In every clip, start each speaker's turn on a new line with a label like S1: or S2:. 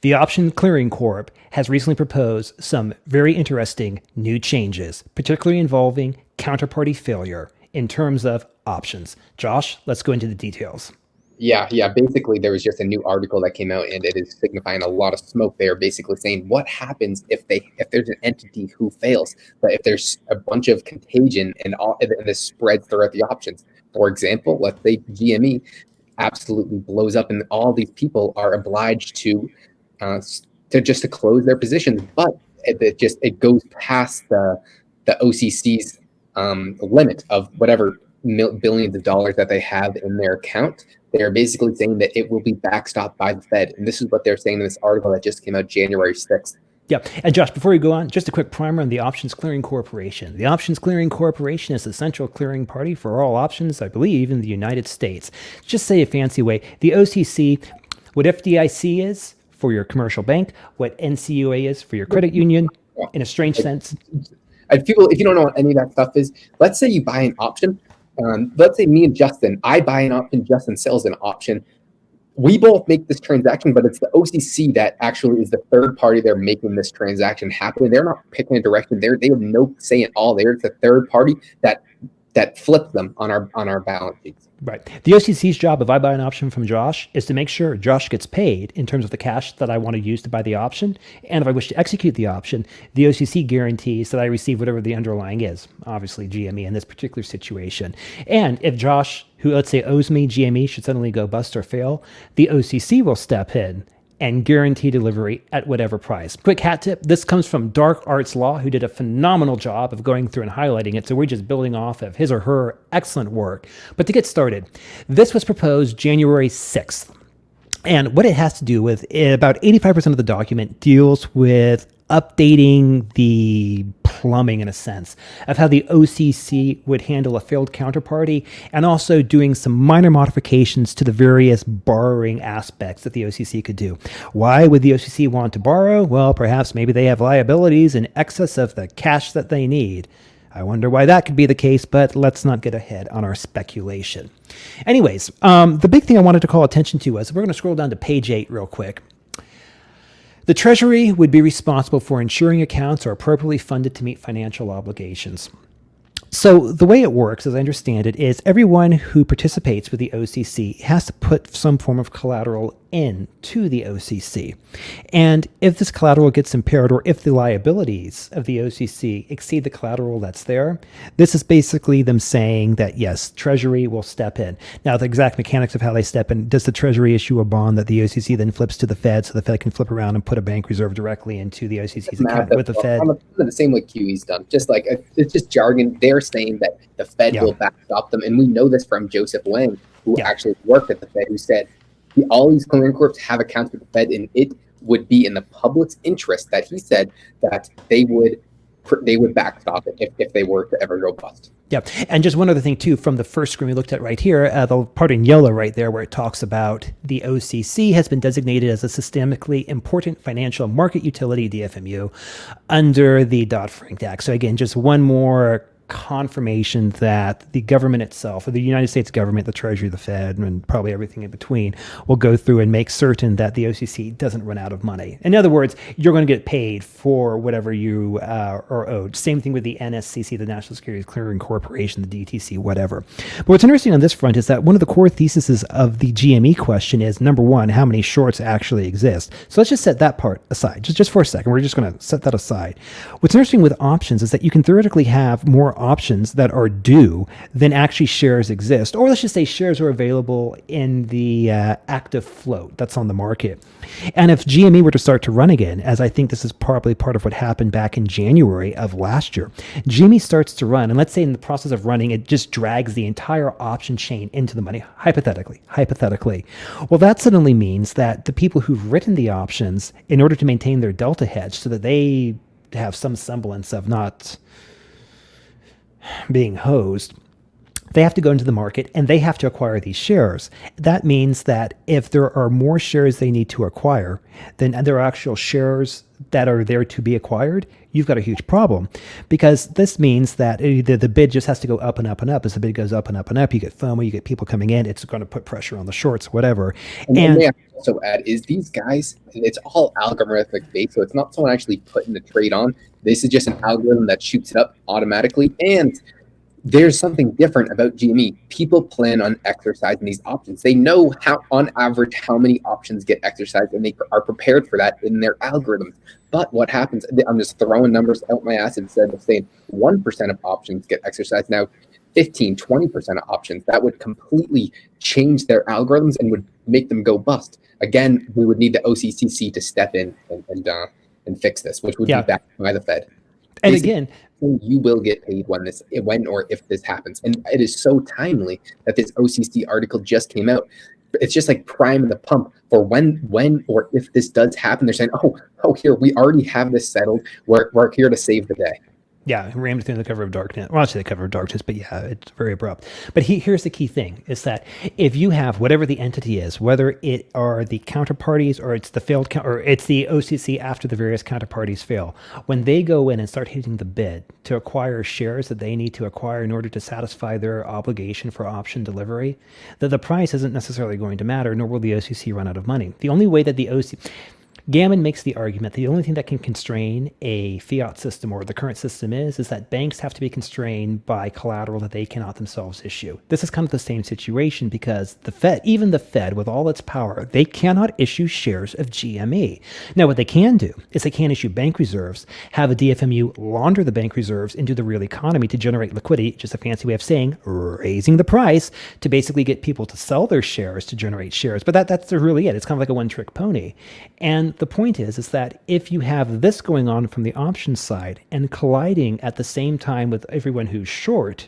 S1: The Option Clearing Corp has recently proposed some very interesting new changes, particularly involving counterparty failure in terms of options. Josh, let's go into the details.
S2: Yeah. Basically, there was just a new article that came out, and it is signifying a lot of smoke. They are basically saying what happens if there's an entity who fails, but if there's a bunch of contagion and this spreads throughout the options. For example, let's say GME absolutely blows up, and all these people are obliged to close their positions, but it goes past the OCC's limit of whatever billions of dollars that they have in their account. They're basically saying that it will be backstopped by the Fed. And this is what they're saying in this article that just came out January 6th.
S1: Yeah. And Josh, before you go on, just a quick primer on the Options Clearing Corporation. The Options Clearing Corporation is the central clearing party for all options, I believe, in the United States. Just say a fancy way, the OCC, what FDIC is for your commercial bank, what NCUA is for your credit union, in a strange sense.
S2: If you don't know what any of that stuff is, let's say you buy an option. Let's say me and Justin, I buy an option, Justin sells an option. We both make this transaction, but it's the OCC that actually is the third party. They're making this transaction happen. They're not picking a direction. They have no say at all. They're the third party that flips them on our balance sheets.
S1: Right. The OCC's job, if I buy an option from Josh, is to make sure Josh gets paid in terms of the cash that I want to use to buy the option. And if I wish to execute the option, the OCC guarantees that I receive whatever the underlying is, obviously GME in this particular situation. And if Josh, who let's say owes me GME, should suddenly go bust or fail, the OCC will step in and guarantee delivery at whatever price. Quick hat tip, this comes from Dark Arts Law, who did a phenomenal job of going through and highlighting it, so we're just building off of his or her excellent work. But to get started, this was proposed January 6th. And what it has to do with, about 85% of the document deals with updating the plumbing, in a sense, of how the OCC would handle a failed counterparty, and also doing some minor modifications to the various borrowing aspects that the OCC could do. Why would the OCC want to borrow? Well, perhaps maybe they have liabilities in excess of the cash that they need. I wonder why that could be the case, but let's not get ahead on our speculation. Anyways, the big thing I wanted to call attention to was, we're going to scroll down to page 8 real quick. The Treasury would be responsible for ensuring accounts are appropriately funded to meet financial obligations. So the way it works, as I understand it, is everyone who participates with the OCC has to put some form of collateral in to the OCC. And if this collateral gets impaired, or if the liabilities of the OCC exceed the collateral that's there, this is basically them saying that, yes, Treasury will step in. Now, the exact mechanics of how they step in, does the Treasury issue a bond that the OCC then flips to the Fed, so the Fed can flip around and put a bank reserve directly into the OCC's account with the Fed?
S2: The same way QE's done. Just like, it's just jargon. They're saying that the Fed will backstop them. And we know this from Joseph Wang, who actually worked at the Fed, who said, all these clearing corps have accounts with the Fed, and it would be in the public's interest that he said that they would backstop it if they were to ever go bust.
S1: Yeah. And just one other thing, too, from the first screen we looked at right here, the part in yellow right there where it talks about the OCC has been designated as a systemically important financial market utility, DFMU, under the Dodd-Frank Act. So again, just one more confirmation that the government itself, or the United States government, the Treasury, the Fed, and probably everything in between, will go through and make certain that the OCC doesn't run out of money. In other words, you're going to get paid for whatever you are owed. Same thing with the NSCC, the National Securities Clearing Corporation, the DTC, whatever. But what's interesting on this front is that one of the core theses of the GME question is, number one, how many shorts actually exist? So let's just set that part aside, just for a second. We're just going to set that aside. What's interesting with options is that you can theoretically have more options that are due than actually shares exist, or let's just say shares are available in the active float that's on the market. And if GME were to start to run again, as I think this is probably part of what happened back in January of last year, GME starts to run, and let's say in the process of running, it just drags the entire option chain into the money, hypothetically. Well, that suddenly means that the people who've written the options, in order to maintain their delta hedge so that they have some semblance of not being hosed, they have to go into the market and they have to acquire these shares. That means that if there are more shares they need to acquire than there are actual shares that are there to be acquired, you've got a huge problem, because this means that the bid just has to go up and up and up. As the bid goes up and up and up, you get FOMO, you get people coming in, it's going to put pressure on the shorts, whatever.
S2: And may I also add is these guys, it's all algorithmic based, so it's not someone actually putting the trade on. This is just an algorithm that shoots it up automatically. And there's something different about GME. People plan on exercising these options. They know how, on average, how many options get exercised, and they are prepared for that in their algorithms. But what happens, I'm just throwing numbers out my ass, instead of saying 1% of options get exercised, now 15, 20% of options. That would completely change their algorithms and would make them go bust. Again, we would need the OCC to step in and fix this, which would be backed by the Fed.
S1: And again,
S2: you will get paid when or if this happens. And it is so timely that this OCC article just came out. It's just like priming the pump for when or if this does happen. They're saying, oh, here, we already have this settled. We're here to save the day.
S1: Yeah, rammed through the cover of darkness. Well, I'll say the cover of darkness, but yeah, it's very abrupt. But here's the key thing, is that if you have whatever the entity is, whether it are the counterparties or it's the failed or it's the OCC after the various counterparties fail, when they go in and start hitting the bid to acquire shares that they need to acquire in order to satisfy their obligation for option delivery, the price isn't necessarily going to matter, nor will the OCC run out of money. The only way that the OCC... Gammon makes the argument the only thing that can constrain a fiat system, or the current system, is that banks have to be constrained by collateral that they cannot themselves issue. This is kind of the same situation, because the Fed, even the Fed with all its power, they cannot issue shares of GME. Now, what they can do is they can issue bank reserves, have a DFMU launder the bank reserves into the real economy to generate liquidity, just a fancy way of saying raising the price to basically get people to sell their shares to generate shares. But that's really it. It's kind of like a one-trick pony. And the point is that if you have this going on from the options side and colliding at the same time with everyone who's short,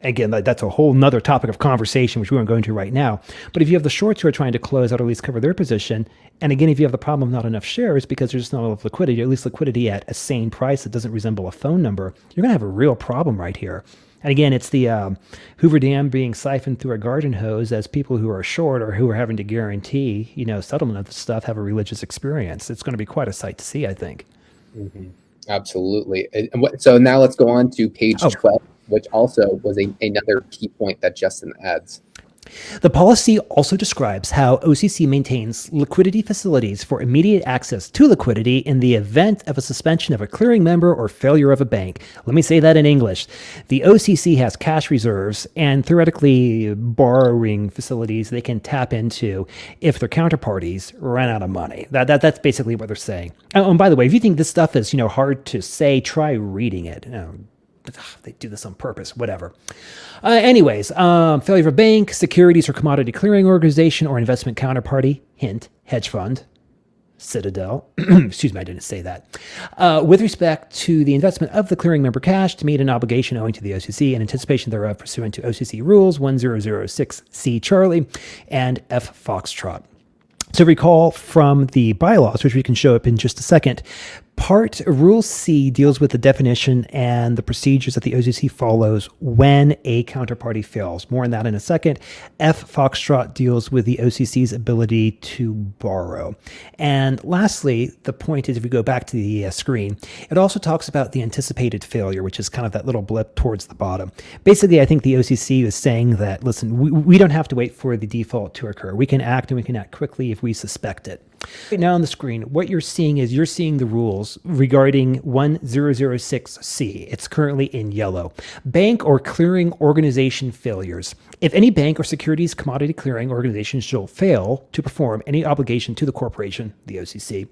S1: again, that's a whole nother topic of conversation, which we won't go into right now. But if you have the shorts who are trying to close out or at least cover their position, and again, if you have the problem of not enough shares because there's just not enough liquidity, or at least liquidity at a sane price that doesn't resemble a phone number, you're going to have a real problem right here. And again, it's the Hoover Dam being siphoned through a garden hose, as people who are short or who are having to guarantee, settlement of the stuff have a religious experience. It's going to be quite a sight to see, I think.
S2: Mm-hmm. Absolutely. So now let's go on to page 12, which also was another key point that Justin adds.
S1: The policy also describes how OCC maintains liquidity facilities for immediate access to liquidity in the event of a suspension of a clearing member or failure of a bank. Let me say that in English. The OCC has cash reserves and theoretically borrowing facilities they can tap into if their counterparties run out of money. That's basically what they're saying. Oh, and by the way, if you think this stuff is hard to say, try reading it. They do this on purpose, whatever. Anyways, failure of a bank, securities or commodity clearing organization or investment counterparty, hint, hedge fund, Citadel, excuse me, I didn't say that, with respect to the investment of the clearing member cash to meet an obligation owing to the OCC in anticipation thereof pursuant to OCC rules 1006C Charlie and F Foxtrot. So recall from the bylaws, which we can show up in just a second, Rule C deals with the definition and the procedures that the OCC follows when a counterparty fails. More on that in a second. F Foxtrot deals with the OCC's ability to borrow. And lastly, the point is, if we go back to the screen, it also talks about the anticipated failure, which is kind of that little blip towards the bottom. Basically, I think the OCC is saying that, listen, we don't have to wait for the default to occur. We can act, and we can act quickly if we suspect it. Right now on the screen, what you're seeing is the rules regarding 1006C. It's currently in yellow. Bank or clearing organization failures. If any bank or securities commodity clearing organization shall fail to perform any obligation to the corporation, the OCC,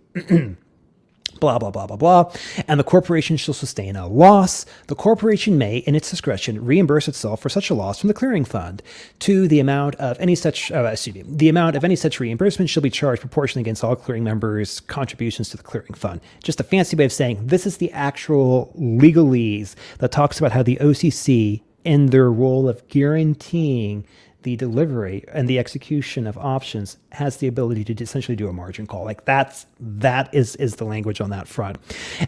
S1: blah, blah, blah, blah, blah, and the corporation shall sustain a loss, the corporation may, in its discretion, reimburse itself for such a loss from the clearing fund to the amount of any such, the amount of any such reimbursement shall be charged proportionally against all clearing members' contributions to the clearing fund. Just a fancy way of saying this is the actual legalese that talks about how the OCC, in their role of guaranteeing the delivery and the execution of options has the ability to essentially do a margin call. Like that is the language on that front,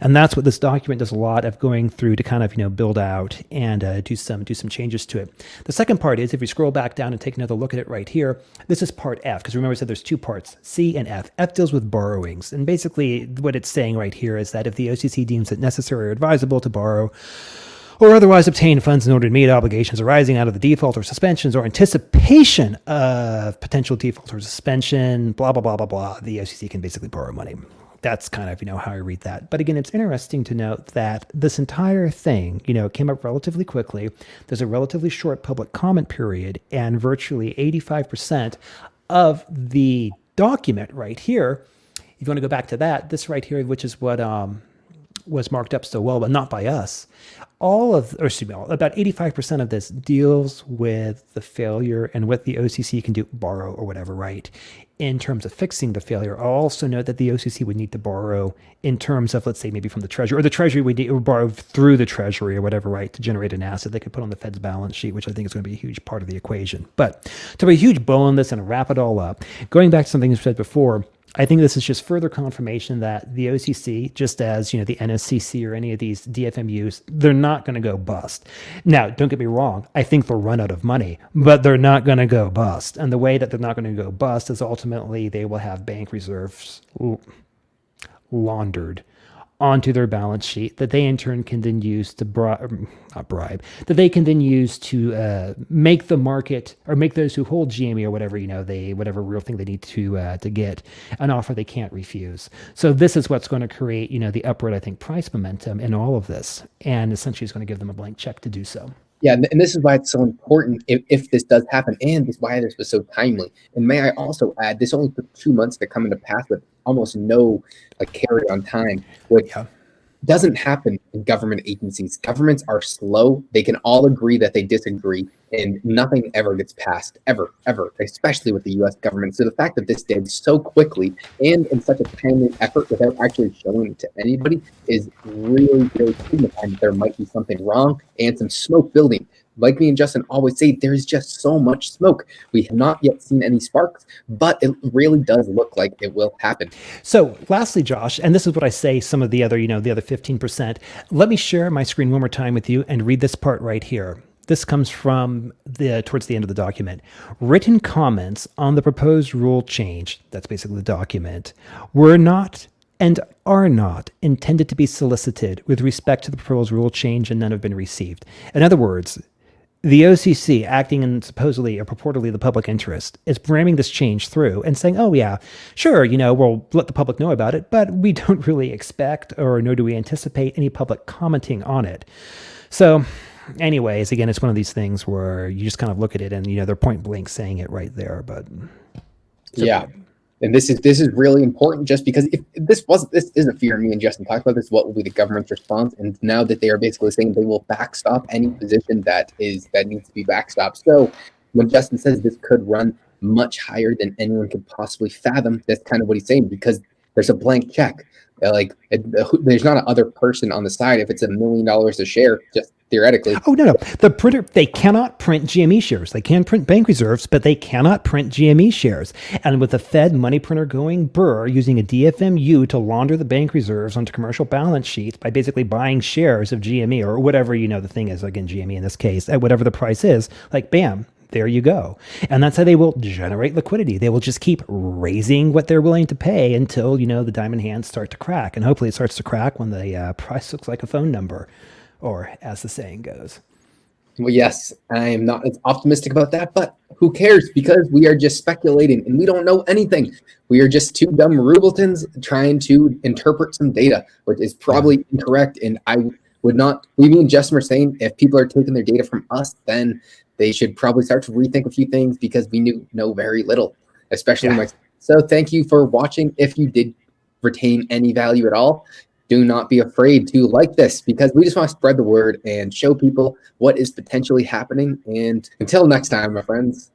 S1: and that's what this document does a lot of going through to kind of build out and do some changes to it. The second part is, if we scroll back down and take another look at it right here, this is part F, because remember I said there's two parts, C and F. F deals with borrowings, and basically what it's saying right here is that if the OCC deems it necessary or advisable to borrow or otherwise obtain funds in order to meet obligations arising out of the default or suspensions or anticipation of potential default or suspension, blah, blah, blah, blah, blah, the OCC can basically borrow money. That's kind of, how I read that. But again, it's interesting to note that this entire thing, came up relatively quickly. There's a relatively short public comment period, and virtually 85% of the document right here, if you want to go back to that, this right here, which is what was marked up so well, but not by us. About 85% of this deals with the failure and what the OCC can do, borrow or whatever, right? In terms of fixing the failure. I'll also note that the OCC would need to borrow in terms of, let's say, maybe from the Treasury, or the Treasury would borrow through the Treasury or whatever, right, to generate an asset they could put on the Fed's balance sheet, which I think is going to be a huge part of the equation. But to put a huge bow on this and wrap it all up, going back to something you said before, I think this is just further confirmation that the OCC, just as the NSCC or any of these DFMUs, they're not going to go bust. Now, don't get me wrong. I think they'll run out of money, but they're not going to go bust. And the way that they're not going to go bust is ultimately they will have bank reserves laundered onto their balance sheet that they in turn can then use to that they can then use to make the market, or make those who hold GME or whatever, whatever real thing they need to get an offer they can't refuse. So this is what's going to create, the upward, I think, price momentum in all of this, and essentially is going to give them a blank check to do so.
S2: Yeah, and this is why it's so important if this does happen, and this is why this was so timely. And may I also add, this only took 2 months to come into pass with almost no carry on time, which doesn't happen in government agencies. Governments are slow. They can all agree that they disagree, and nothing ever gets passed, ever, especially with the U.S. government. So the fact that this did so quickly and in such a timely effort without actually showing it to anybody is really, really signifying that there might be something wrong and some smoke building. Like me and Justin always say, there's just so much smoke. We have not yet seen any sparks, but it really does look like it will happen.
S1: So lastly, Josh, and this is what I say, some of the other, the other 15%, let me share my screen one more time with you and read this part right here. This comes from towards the end of the document. Written comments on the proposed rule change, that's basically the document, were not and are not intended to be solicited with respect to the proposed rule change, and none have been received. In other words, the OCC, acting in supposedly or purportedly the public interest, is ramming this change through and saying, oh yeah, sure, we'll let the public know about it, but we don't really expect, or nor do we anticipate, any public commenting on it. So anyways, again, it's one of these things where you just kind of look at it and, they're point blank saying it right there, but.
S2: Yeah. And this is really important, just because if this is a fear me and Justin talked about this, what will be the government's response? And now that they are basically saying they will backstop any position that needs to be backstopped. So when Justin says this could run much higher than anyone could possibly fathom, that's kind of what he's saying, because there's a blank check. There's not another person on the side. If it's $1 million a share, just theoretically.
S1: Oh, no. The printer, they cannot print GME shares. They can print bank reserves, but they cannot print GME shares. And with the Fed money printer going burr, using a DFMU to launder the bank reserves onto commercial balance sheets by basically buying shares of GME or whatever, the thing is, again, GME in this case, at whatever the price is, bam, there you go. And that's how they will generate liquidity. They will just keep raising what they're willing to pay until, the diamond hands start to crack. And hopefully it starts to crack when the price looks like a phone number, or as the saying goes.
S2: Well, yes, I am not as optimistic about that, but who cares? Because we are just speculating and we don't know anything. We are just two dumb rubletons trying to interpret some data, which is probably incorrect. And I would not, me and Justin were saying, if people are taking their data from us, then they should probably start to rethink a few things, because we know very little, especially myself. So thank you for watching. If you did retain any value at all, do not be afraid to like this, because we just want to spread the word and show people what is potentially happening. And until next time, my friends.